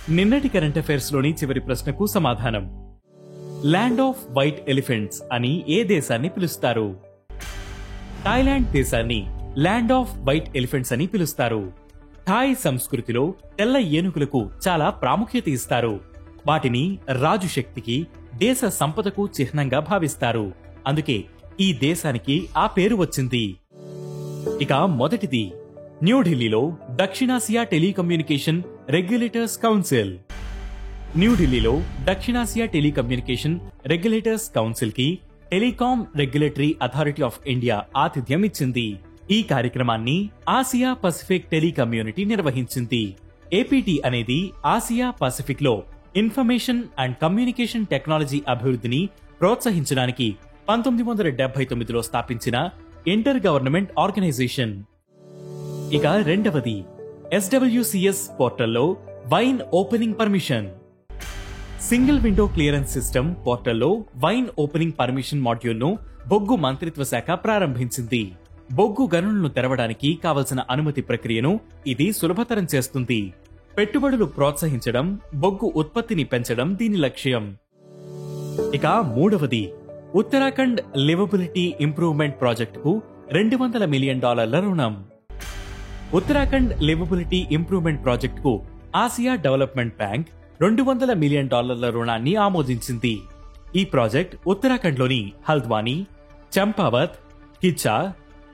నిన్నటి current affairs లోని చివరి ప్రశ్నకు సమాధానం. ల్యాండ్ ఆఫ్ వైట్ ఎలిఫెంట్స్ అని ఏ దేశాన్ని పిలుస్తారు? థాయిలాండ్ దేశాన్ని ల్యాండ్ ఆఫ్ వైట్ ఎలిఫెంట్స్ అని పిలుస్తారు. థాయ్ సంస్కృతిలో తెల్ల ఏనుగులకు చాలా ప్రాముఖ్యత ఇస్తారు. వాటిని రాజు శక్తికి, దేశ సంపదకు చిహ్నంగా భావిస్తారు. అందుకే ఈ దేశానికి ఆ పేరు వచ్చింది. ఇక మొదటిది, న్యూఢిల్లీలో దక్షిణాసియా టెలికమ్యూనికేషన్ రెగ్యులేటర్స్ కౌన్సిల్. న్యూఢిల్లీలో దక్షిణాసియా టెలికమ్యూనికేషన్ రెగ్యులేటర్స్ కౌన్సిల్ కి telecom regulatory authority of India ఆతిథ్యం ఇచ్చింది. ఈ కార్యక్రమాన్ని ఆసియా పసిఫిక్ టెలికమ్యూనిటీ నిర్వహించింది. ఏపీటీ అనేది ఆసియా పసిఫిక్ లో ఇన్ఫర్మేషన్ అండ్ కమ్యూనికేషన్ టెక్నాలజీ అభివృద్ధిని ప్రోత్సహించడానికి 1979లో స్థాపించిన ఇంటర్ గవర్నమెంట్ ఆర్గనైజేషన్. ఇక రెండవది, ఎస్డబ్ల్యూసిఎస్ పోర్టల్లో wine opening permission. Single window clearance system పోర్టల్లో వైన్ ఓపెనింగ్ పర్మిషన్ మాడ్యూల్ ను బొగ్గు మంత్రిత్వ శాఖ ప్రారంభించింది. బొగ్గు గనులను తెరవడానికి కావలసిన అనుమతి ప్రక్రియను ఇది సులభతరం చేస్తుంది. పెట్టుబడులు ప్రోత్సహించడం, బొగ్గు ఉత్పత్తిని పెంచడం దీని లక్ష్యం. ఇక మూడవది, ఉత్తరాఖండ్ లివబిలిటీ ఇంప్రూవ్మెంట్ ప్రాజెక్టుకు $200 మిలియన్ రుణం. ఉత్తరాఖండ్ లివబిలిటీ ఇంప్రూవ్మెంట్ ప్రాజెక్టుకు ఆసియా డెవలప్మెంట్ బ్యాంక్ $200 మిలియన్ రుణాన్ని ఆమోదించింది. ఈ ప్రాజెక్ట్ ఉత్తరాఖండ్లోని హల్ద్వానీ, చంపావత్, కిచ్చా,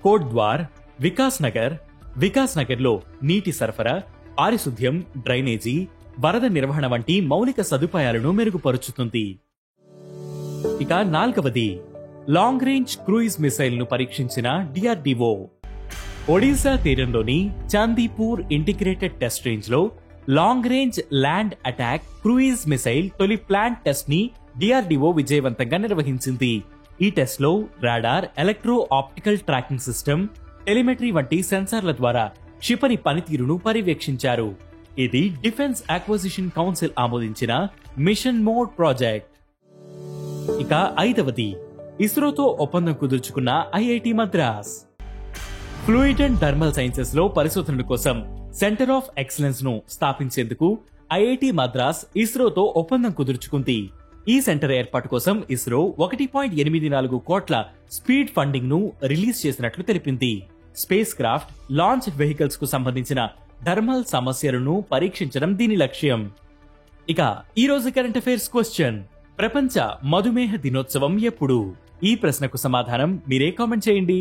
కోట్ద్వార్, వికాస్ నగర్ లో నీటి సరఫరా, పారిశుద్ధ్యం, డ్రైనేజీ, వరద నిర్వహణ వంటి మౌలిక సదుపాయాలను మెరుగుపరుచుతుంది. ఇక నాల్గవది, లాంగ్ రేంజ్ క్రూయిజ్ మిసైల్ ను పరీక్షించిన డిఆర్డిఓ. ఒడిశా తీరంలోని చాందీపూర్ ఇంటిగ్రేటెడ్ టెస్ట్ రేంజ్ లో long range land attack cruise missile తొలి ప్లాంట్ టెస్ట్ ని డిఆర్డిఓ విజయవంతంగా నిర్వహించింది. ఈ టెస్ట్ లో radar, electro optical tracking system, telemetry వంటి సెన్సార్ల ద్వారా క్షిపణి పనితీరును పర్యవేక్షించారు. ఇది డిఫెన్స్ అక్విజిషన్ కౌన్సిల్ ఆమోదించిన మిషన్ మోడ్ ప్రాజెక్ట్. ఇక ఐదవది, ఇస్రోతో ఒప్పందం కుదుర్చుకున్న IIT Madras. Fluid and thermal sciences లో పరిశోధనల కోసం సెంటర్ ఆఫ్ ఎక్సలెన్స్ ను స్థాపించేందుకు ఐఐటి మద్రాస్ ఇస్రోతో ఒప్పందం కుదుర్చుకుంది. ఈ సెంటర్ ఏర్పాటు కోసం ఇస్రో 1.84 కోట్ల స్పీడ్ ఫండింగ్ ను రిలీజ్ చేసినట్లు తెలిపింది. స్పేస్ క్రాఫ్ట్, లాంచ్ వెహికల్స్ కు సంబంధించిన థర్మల్ సమస్యలను పరీక్షించడం దీని లక్ష్యం. ఇక ఈ రోజు కరెంట్ అఫైర్స్ క్వశ్చన్, ప్రపంచ మధుమేహ దినోత్సవం ఎప్పుడు? ఈ ప్రశ్నకు సమాధానం మీరే కామెంట్ చేయండి.